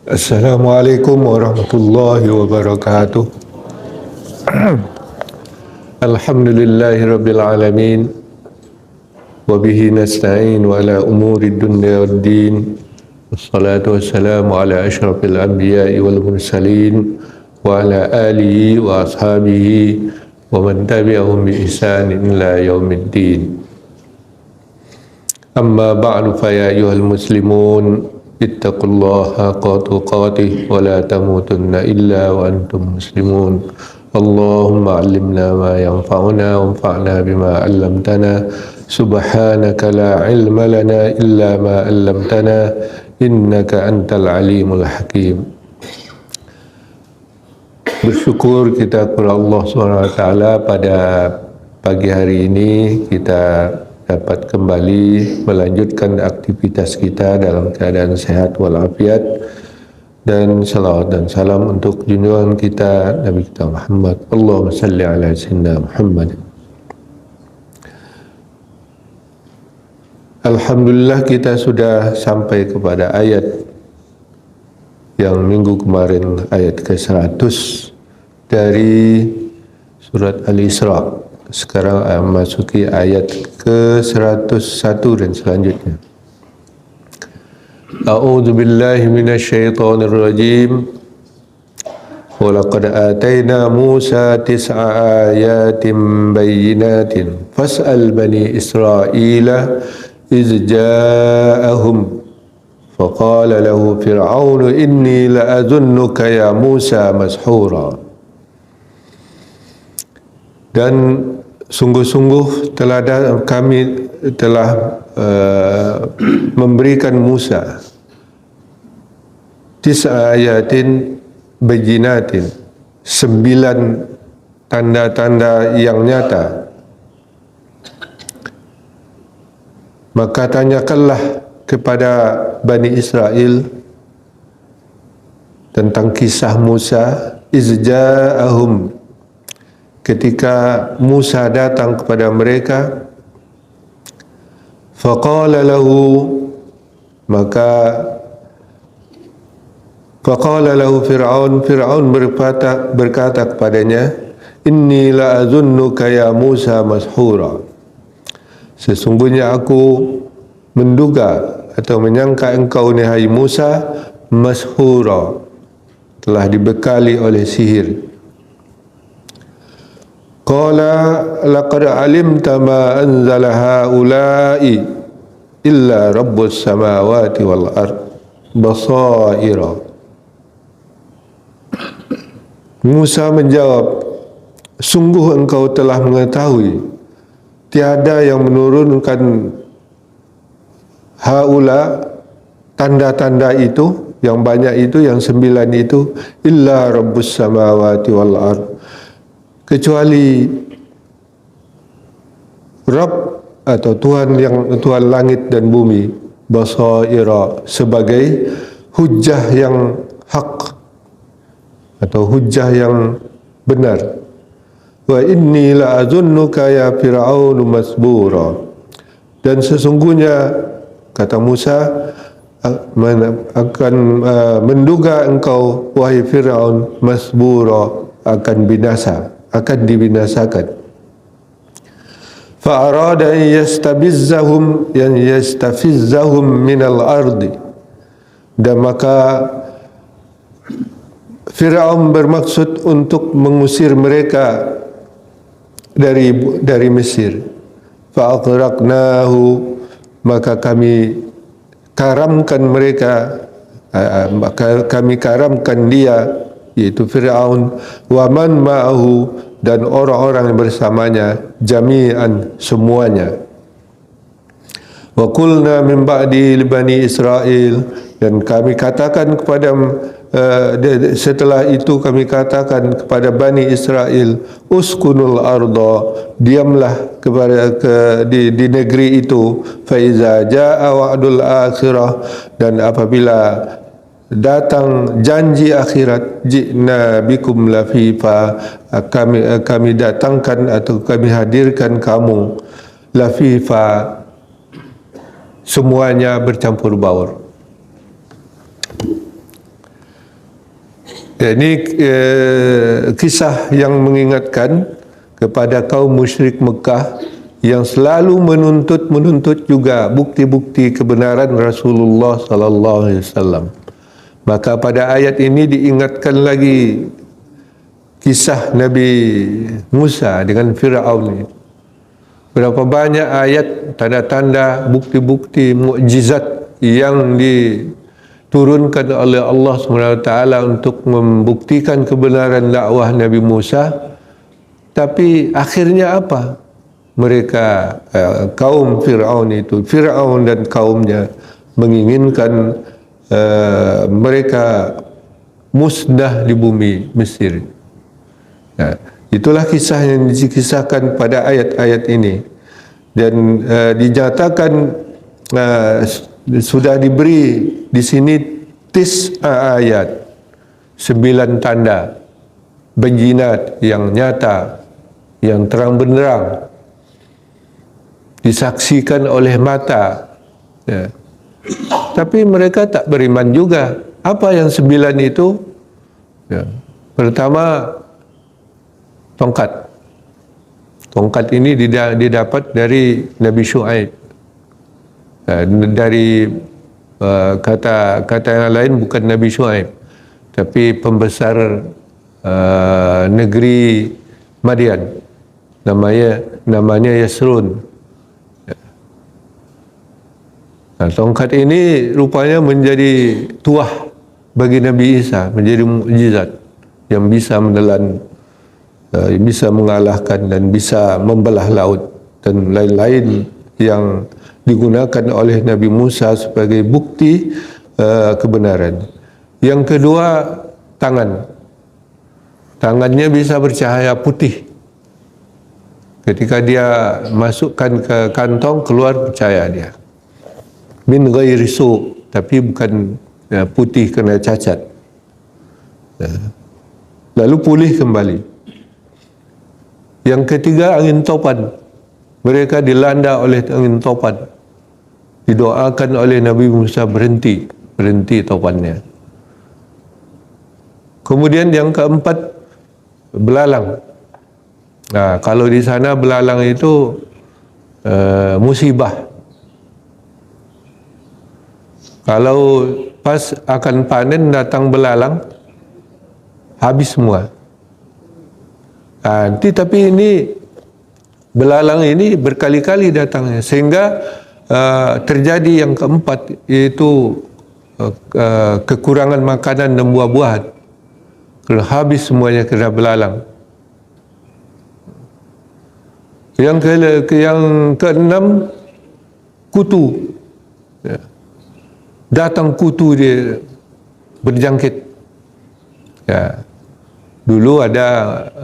Assalamualaikum warahmatullahi wabarakatuh. Alhamdulillahi rabbil alamin. Wabihi nasta'in wa ala umuri dunya waddin. Wassalatu wassalamu ala ashrafil anbiya'i wal mursalin wa ala alihi wa ashabihi wa man tabi'ahum bi ihsanin ila yaumiddin. Amma ba'du fa ya ayyuhal muslimun ittaqullaha haqqa tuqatih wa la tamutunna illa wa antum muslimun. Allahumma 'allimna ma yanfa'una wanfa'na bima 'allamtana. Subhanaka la 'ilma lana illa ma 'allamtana innaka antal alimul hakim. Bersyukur kita kepada Allah SWT pada pagi hari ini kita dapat kembali melanjutkan aktivitas kita dalam keadaan sehat walafiat, dan salawat dan salam untuk junjungan kita Nabi kita Muhammad. Allahumma salli ala sayyidina Muhammad. Alhamdulillah kita sudah sampai kepada ayat yang minggu kemarin, ayat ke-100 dari surat Al-Isra. Sekarang masuki ayat ke-101 dan selanjutnya. A'udzu billahi minasyaitonir rajim. Wa laqad atayna Musa 9 ayatin bayyinatin fas'al bani Israila iz ja'ahum faqala lahu fir'aunu inni la'azunnuka ya Musa mashura. Dan sungguh-sungguh kami telah memberikan Musa 9 ayatin bayyinatin, 9 tanda-tanda yang nyata. Maka tanyakanlah kepada Bani Israel tentang kisah Musa izja'ahum, ketika Musa datang kepada mereka. Faqala lahu, maka faqala lahu Fir'aun berkata kepadanya, inni la'azunnuka ya Musa mashura. Sesungguhnya aku menduga atau menyangka engkau nihai Musa mashura, telah dibekali oleh sihir. Qala laqad alimta ma anzala haula'i illa rabbus samawati wal ard basaira. Musa menjawab, sungguh engkau telah mengetahui tiada yang menurunkan haula, tanda-tanda itu yang banyak itu, yang 9 itu, illa rabbus samawati wal ard, kecuali Rabb atau Tuhan langit dan bumi, basaira, sebagai hujjah yang hak atau hujjah yang benar. Wa inni la'azunnuka ya Fir'aun masbura. Dan sesungguhnya, kata Musa, akan menduga engkau wahai Fir'aun masbura, akan binasa, akan dibinasakan. Fa'arada an yastafizzahum minal ardi. Dan maka Fir'aun bermaksud untuk mengusir mereka dari Mesir. Fa'aghraqnahu, maka kami karamkan mereka, maka kami karamkan dia, yaitu Fir'aun, wa man ma'ahu, dan orang-orang yang bersamanya, jami'an, semuanya. Wa qulna min ba'di li bani Israel, dan kami katakan kepada setelah itu kami katakan kepada Bani Israel, uskunul arda, diamlah di negeri itu, fa iza jaa wa'dul akhirah, dan apabila datang janji akhirat, ji'na bikum lafifa, kami datangkan atau kami hadirkan kamu lafifa, semuanya bercampur baur. Ini kisah yang mengingatkan kepada kaum musyrik Mekah yang selalu menuntut juga bukti-bukti kebenaran Rasulullah sallallahu alaihi wasallam. Maka pada ayat ini diingatkan lagi kisah Nabi Musa dengan Firaun. Berapa banyak ayat, tanda-tanda, bukti-bukti, mukjizat yang diturunkan oleh Allah SWT untuk membuktikan kebenaran dakwah Nabi Musa. Tapi akhirnya apa? Mereka, kaum Firaun itu, Firaun dan kaumnya menginginkan mereka musnah di bumi Mesir. Nah, itulah kisah yang dikisahkan pada ayat-ayat ini, dan dinyatakan sudah diberi di sini ayat, 9 tanda bayinat yang nyata, yang terang benderang, disaksikan oleh mata. Ya. Tapi mereka tak beriman juga. Apa yang 9 itu? Ya. Pertama, tongkat. Tongkat ini didapat dari Nabi Syuaib. Dari kata yang lain bukan Nabi Syuaib, tapi pembesar negeri Madian. Namanya Yasrun. Nah, tongkat ini rupanya menjadi tuah bagi Nabi Isa, menjadi mukjizat yang bisa menelan, bisa mengalahkan dan bisa membelah laut dan lain-lain yang digunakan oleh Nabi Musa sebagai bukti kebenaran. Yang kedua, tangan. Tangannya bisa bercahaya putih. Ketika dia masukkan ke kantong, keluar bercahaya dia. Min ghairi su', tapi bukan putih kena cacat. Lalu pulih kembali. Yang ketiga, angin topan. Mereka dilanda oleh angin topan. Didoakan oleh Nabi Musa berhenti topannya. Kemudian yang keempat, belalang. Nah, kalau di sana belalang itu musibah. Kalau pas akan panen datang belalang, habis semua. Tapi ini belalang ini berkali-kali datangnya, sehingga terjadi yang keempat, yaitu kekurangan makanan dan buah-buahan. Kalau habis semuanya kena belalang. Yang keenam, kutu. Ya. Datang kutu dia berjangkit. Ya. Dulu ada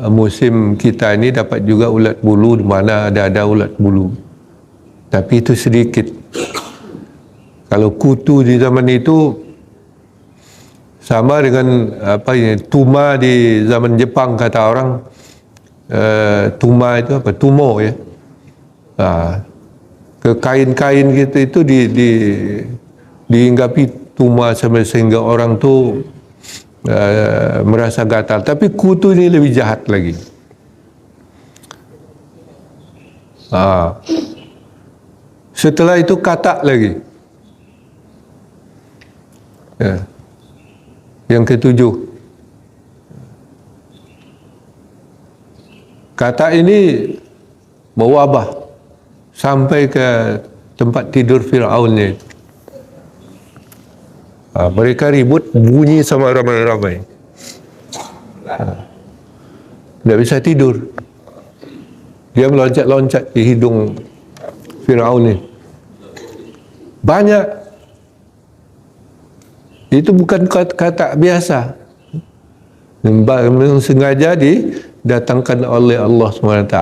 musim kita ini dapat juga ulat bulu, di mana ada ulat bulu. Tapi itu sedikit. Kalau kutu di zaman itu sama dengan tuma di zaman Jepang, kata orang. Tuma itu apa? Tumo ya. Ke kain-kain kita itu dihinggapi tuma sehingga orang tu merasa gatal. Tapi kutu ini lebih jahat lagi. Setelah itu katak lagi. Ya. Yang ketujuh, katak ini mewabah sampai ke tempat tidur Fir'aunnya. Mereka ribut, bunyi sama ramai-ramai. Tidak bisa tidur. Dia meloncat-loncat di hidung Fir'aun ini. Banyak. Itu bukan kata biasa. Memang sengaja didatangkan oleh Allah SWT.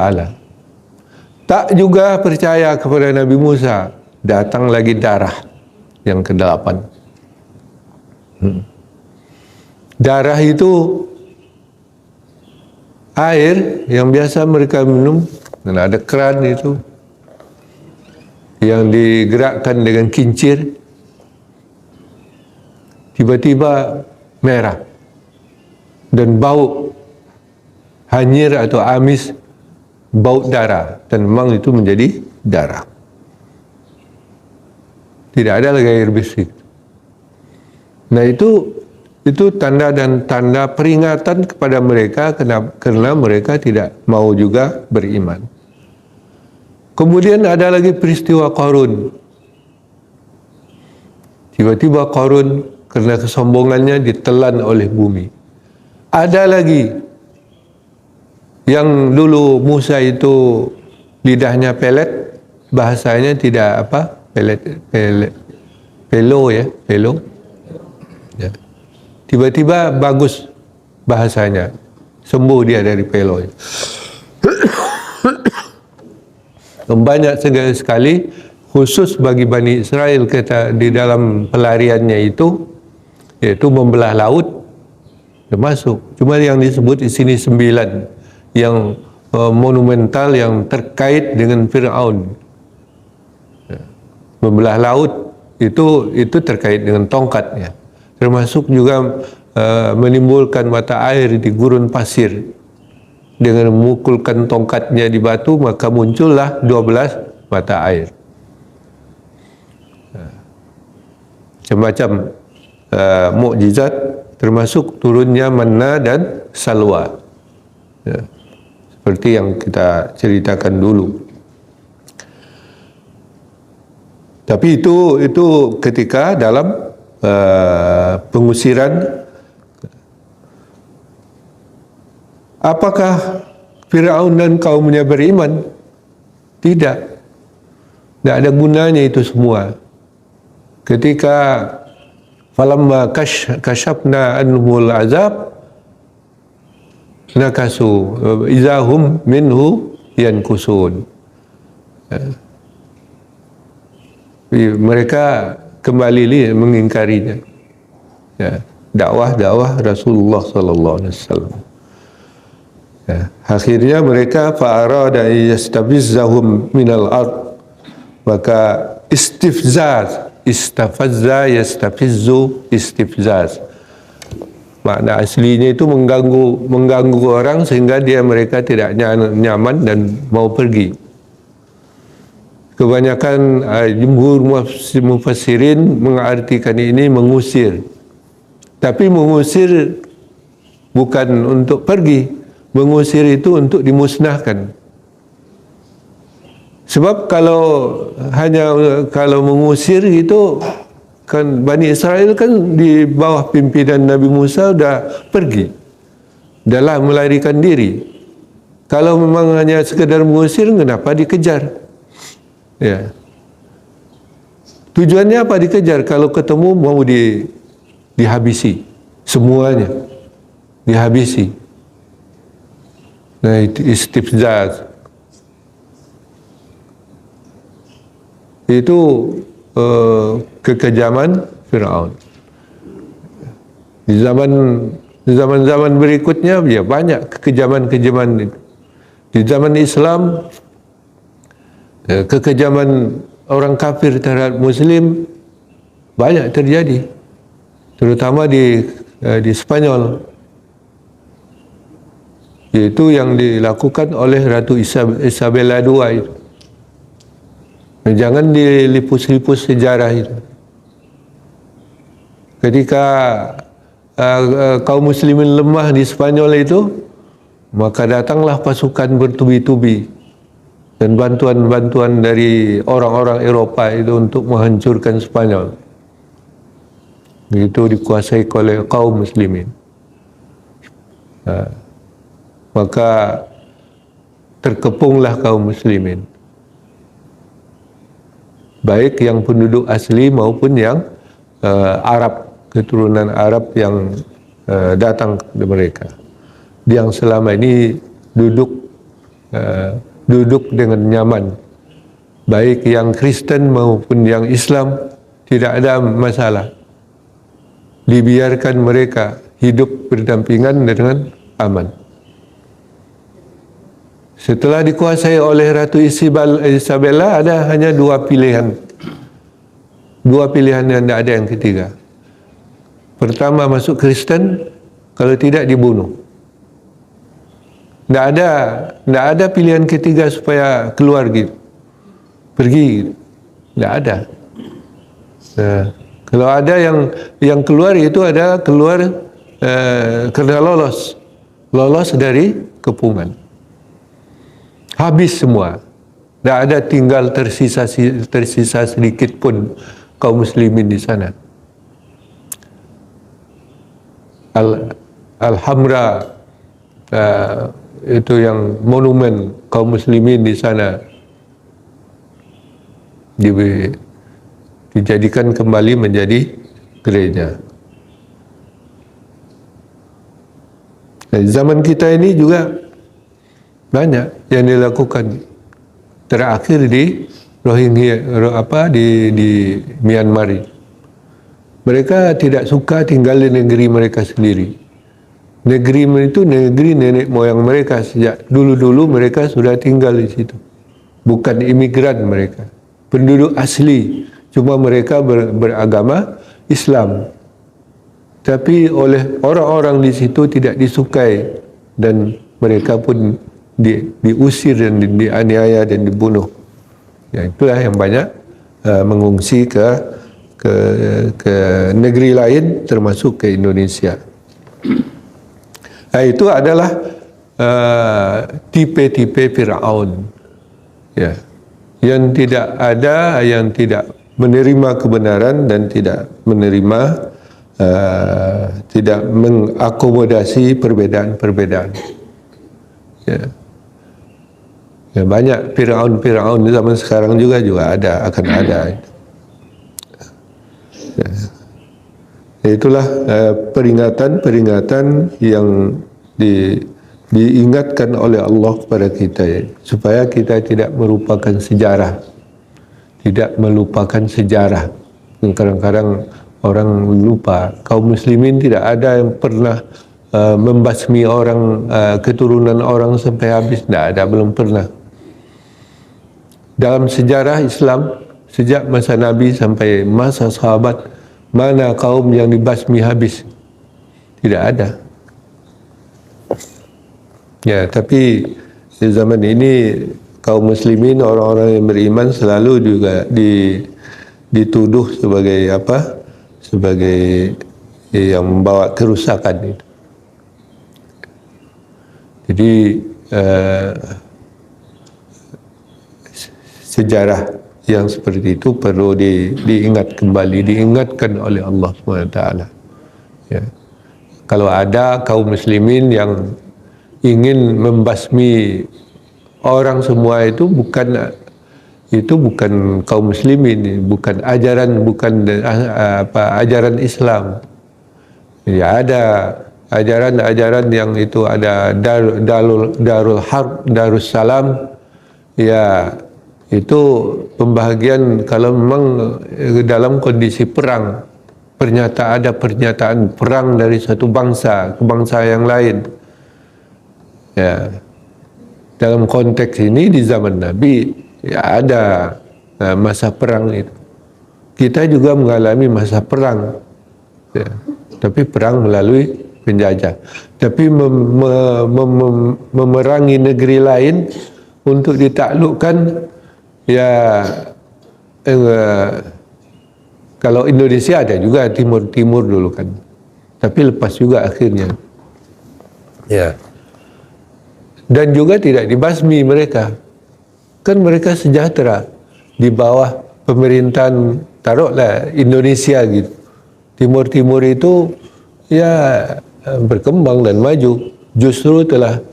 Tak juga percaya kepada Nabi Musa. Datang lagi darah yang ke-8. Darah itu air yang biasa mereka minum, dan ada keran itu yang digerakkan dengan kincir, tiba-tiba merah. dan bau hanyir atau amis, bau darah, dan memang itu menjadi darah. Tidak ada lagi air bersih. Nah itu tanda dan tanda peringatan kepada mereka karena mereka tidak mau juga beriman. Kemudian ada lagi peristiwa Qarun. Tiba-tiba Qarun karena kesombongannya ditelan oleh bumi. Ada lagi yang dulu Musa itu lidahnya pelet, bahasanya tidak pelo. Ya. Tiba-tiba bagus bahasanya, sembuh dia dari pelo. Banyak sekali khusus bagi Bani Israel kata di dalam pelariannya itu, yaitu membelah laut, termasuk. Cuma yang disebut di sini 9 yang monumental yang terkait dengan Fir'aun. Membelah laut itu terkait dengan tongkatnya, termasuk juga menimbulkan mata air di gurun pasir. Dengan memukulkan tongkatnya di batu, maka muncullah 12 mata air. Semacam mukjizat, termasuk turunnya manna dan salwa, ya, seperti yang kita ceritakan dulu. Tapi itu ketika dalam pengusiran. Apakah Firaun dan kaumnya beriman? Tidak. Tidak ada gunanya itu semua. Ketika falamma kashafna anhumul azab nakasu izahum minhu yankusun. Mereka kembali mengingkarinya. Ya, dakwah Rasulullah sallallahu alaihi wasallam. Ya, akhirnya mereka fa'arada yastafizzahum minal ard, maka istafazza yastafizzu istifzaz. Makna aslinya itu mengganggu orang sehingga mereka tidak nyaman dan mau pergi. Kebanyakan jumhur mufassirin mengartikan ini mengusir. Tapi mengusir bukan untuk pergi. Mengusir itu untuk dimusnahkan. Sebab kalau mengusir itu kan Bani Israel kan di bawah pimpinan Nabi Musa sudah pergi, dah melarikan diri. Kalau memang hanya sekedar mengusir, kenapa dikejar? Ya. Tujuannya apa dikejar? Kalau ketemu mau dihabisi semuanya, dihabisi. Nah, itu istifzaz. Itu kekejaman Firaun. Di zaman berikutnya ya banyak kekejaman itu. Di zaman Islam kekejaman orang kafir terhadap Muslim banyak terjadi, terutama di Spanyol. Itu yang dilakukan oleh Ratu Isabella II itu. Jangan dilipus-lipus sejarah itu. Ketika kaum muslimin lemah di Spanyol itu, maka datanglah pasukan bertubi-tubi dan bantuan-bantuan dari orang-orang Eropa itu untuk menghancurkan Spanyol. Itu dikuasai oleh kaum muslimin. Maka terkepunglah kaum muslimin, baik yang penduduk asli maupun yang Arab, keturunan Arab yang datang ke mereka, yang selama ini duduk dengan nyaman, baik yang Kristen maupun yang Islam, tidak ada masalah. Dibiarkan mereka hidup berdampingan dengan aman. Setelah dikuasai oleh Ratu Isabella, ada hanya dua pilihan. Dua pilihan yang tidak ada yang ketiga. Pertama masuk Kristen, kalau tidak dibunuh. Tidak ada pilihan ketiga supaya keluar gitu, pergi, tidak ada. Nah, kalau ada yang keluar itu ada keluar karena lolos dari kepungan, habis semua, tidak ada tinggal tersisa sedikit pun kaum muslimin di sana. Al-Hamra, itu yang monumen kaum muslimin di sana dijadikan kembali menjadi gereja. Zaman kita ini juga banyak yang dilakukan. Terakhir di Rohingya, di Myanmar. Mereka tidak suka tinggal di negeri mereka sendiri. Negeri itu negeri nenek moyang mereka, sejak dulu-dulu mereka sudah tinggal di situ. Bukan imigran mereka, penduduk asli, cuma mereka beragama Islam. Tapi oleh orang-orang di situ tidak disukai dan mereka pun diusir dan dianiaya dan dibunuh. Ya, itulah yang banyak mengungsi ke negeri lain, termasuk ke Indonesia. Itu adalah tipe-tipe Firaun, ya, yang tidak menerima kebenaran dan tidak menerima, tidak mengakomodasi perbedaan-perbedaan. Ya. Ya, banyak Firaun di zaman sekarang juga akan ada. Ya. Itulah peringatan yang diingatkan oleh Allah kepada kita, ya, supaya kita tidak melupakan sejarah. Dan kadang-kadang orang lupa, kaum muslimin tidak ada yang pernah membasmi orang, keturunan orang sampai habis. Tidak ada, belum pernah. Dalam sejarah Islam, sejak masa Nabi sampai masa sahabat, mana kaum yang dibasmi habis? Tidak ada. Ya, tapi di zaman ini kaum muslimin, orang-orang yang beriman selalu juga dituduh sebagai apa? Sebagai yang membawa kerusakan itu. Jadi sejarah yang seperti itu perlu diingatkan oleh Allah SWT. Ya. Kalau ada kaum muslimin yang ingin membasmi orang semua, itu bukan kaum muslimin, bukan ajaran Islam. Ya, ada ajaran-ajaran yang itu ada darul harb, darussalam, ya, itu pembahagian kalau memang dalam kondisi perang, ada pernyataan perang dari satu bangsa ke bangsa yang lain. Ya, dalam konteks ini di zaman Nabi, ya, ada masa perang itu. Kita juga mengalami masa perang, ya, tapi perang melalui penjajah. Tapi memerangi negeri lain untuk ditaklukkan, ya, kalau Indonesia ada juga timur dulu kan, tapi lepas juga akhirnya. Ya. Dan juga tidak dibasmi mereka. Kan mereka sejahtera di bawah pemerintahan, taruhlah Indonesia gitu. Timur itu ya berkembang dan maju. Justru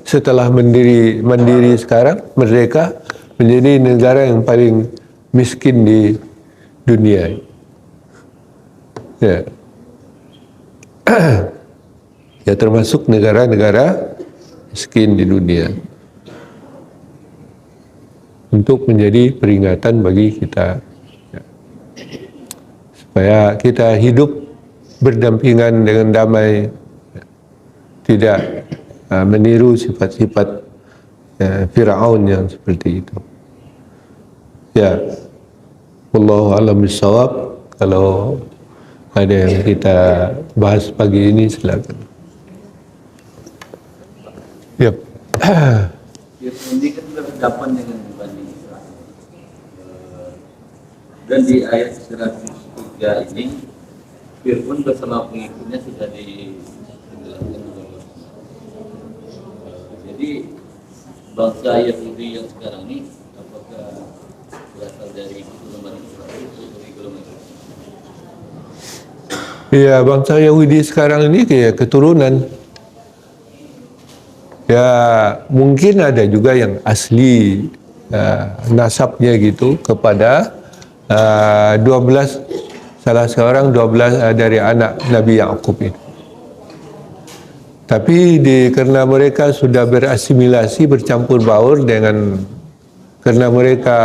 setelah mandiri sekarang, merdeka, menjadi negara yang paling miskin di dunia. Ya. Ya, termasuk negara-negara miskin di dunia. Untuk menjadi peringatan bagi kita, ya, supaya kita hidup berdampingan dengan damai, ya, tidak meniru sifat-sifat Firaun yang seperti itu. Ya, wallahu a'lam bishawab. Kalau ada yang kita bahas pagi ini, silakan. Yep. Ini kan berhadapan dengan Bani Israel. Dan di ayat 103 ini Fir'aun bersama pengikutnya sudah ditenggelamkan. Jadi bangsa Yahudi yang sekarang ini apakah berasal dari keturunan Bani Israel atau dari golongan Israel? Ya, bangsa Yahudi sekarang ini kayak keturunan. Ya, mungkin ada juga yang asli nasabnya gitu kepada 12 salah seorang 12 dari anak Nabi Yaqub ini. Tapi karena mereka sudah berasimilasi, bercampur baur karena mereka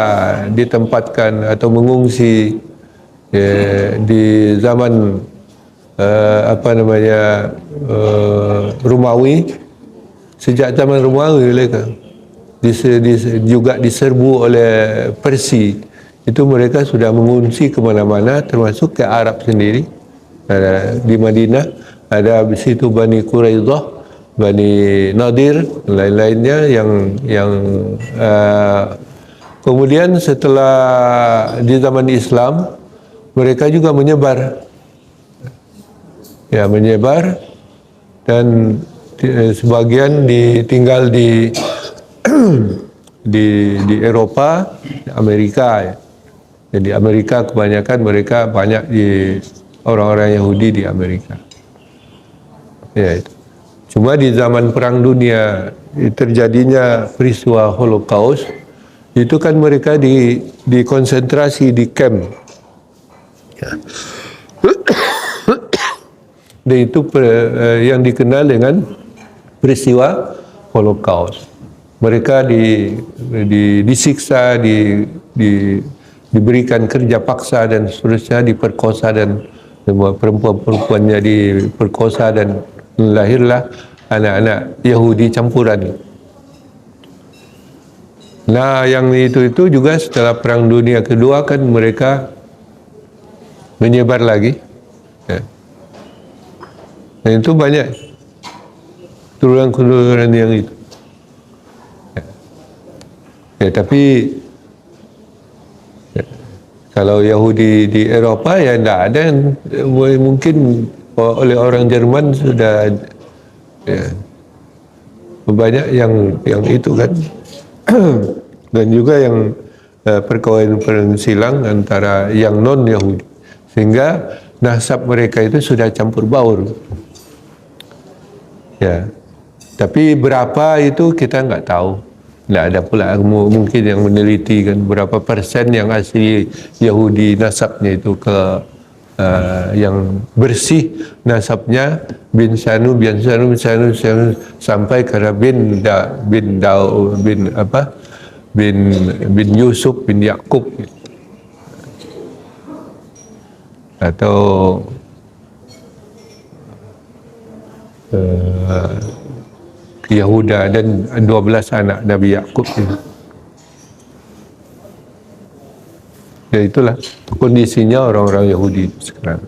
ditempatkan atau mengungsi di zaman Romawi. Sejak zaman Romawi mereka juga diserbu oleh Persia. Itu mereka sudah mengungsi ke mana-mana, termasuk ke Arab sendiri. Di Madinah ada di situ Bani Quraidah, Bani Nadir, lain-lainnya yang kemudian setelah di zaman Islam mereka juga menyebar. Ya, menyebar dan sebagian tinggal di di Eropa, Amerika ya. Jadi Amerika kebanyakan mereka banyak di orang-orang Yahudi di Amerika. Ya itu. Cuma di zaman Perang Dunia terjadinya peristiwa Holocaust, itu kan mereka dikonsentrasi di camp. Ya. Dan itu yang dikenal dengan peristiwa Holocaust. Mereka disiksa, diberikan kerja paksa dan seterusnya, diperkosa dan perempuan-perempuannya diperkosa dan lahirlah anak-anak Yahudi campuran. Nah, yang itu juga setelah Perang Dunia Kedua kan mereka menyebar lagi. Ya. Dan itu banyak turunan-turunan yang itu. Ya, tapi kalau Yahudi di Eropa ya tidak ada yang mungkin oleh orang Jerman sudah ya, banyak yang itu kan. Dan juga yang perkawinan silang antara yang non Yahudi, sehingga nasab mereka itu sudah campur baur. Ya, tapi berapa itu kita nggak tahu. Tidak ada pula mungkin yang meneliti kan berapa persen yang asli Yahudi nasabnya itu ke yang bersih nasabnya bin Sanu sampai ke bin Yusuf bin Yakub atau Yahuda dan 12 anak Nabi Yaqub ini. Ya itulah kondisinya orang-orang Yahudi sekarang.